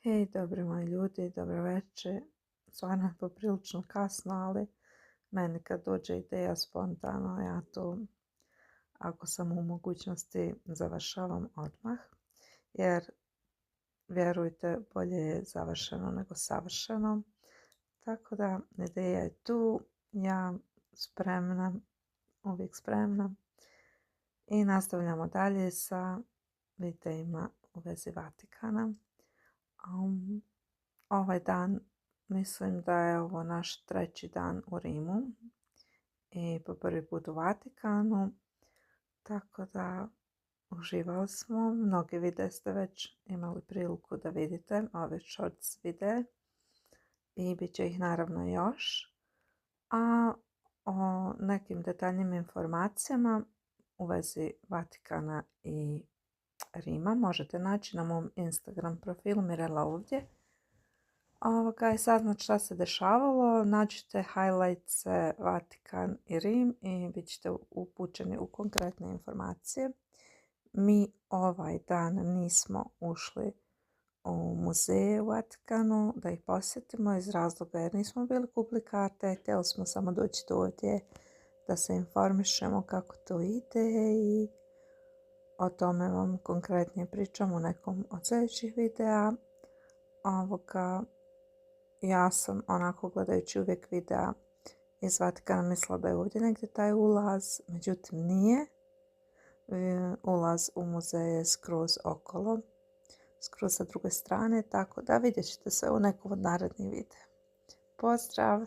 Hej, dobri moji ljudi, dobro večer. Stvarno je poprilično kasno, ali meni kad dođe ideja spontano, ja to, ako sam u mogućnosti, završavam odmah. Jer, vjerujte, bolje je završeno nego savršeno. Tako da, ideja je tu, ja spremna, uvijek spremna. I nastavljamo dalje sa videima u vezi Vatikana. Ovaj dan, mislim da je ovo naš 3. dan u Rimu i po prvi put u Vatikanu, tako da uživali smo. Mnogi videe ste već imali priliku da vidite, ove shorts videe, i bit će ih naravno još. A o nekim detaljnim informacijama u vezi Vatikana i Rima možete naći na mom Instagram profilu Mirela ovdje. I saznat šta se dešavalo, nađite highlights Vatikan i Rim i bit ćete upućeni u konkretne informacije. Mi ovaj dan nismo ušli u muzeje u Vatikanu da ih posjetimo iz razloga jer nismo bili kupili karte, htjeli smo samo doći do ovdje da se informišemo kako to ide i o tome vam konkretnije pričam u nekom od sljedećih videa. Ja sam onako gledajući uvijek videa iz Vatikana mislila da je ovdje negdje taj ulaz, međutim nije. Ulaz u muzej je skroz okolo, skroz sa druge strane, tako da vidjet ćete sve u nekom od narednih videa. Pozdrav!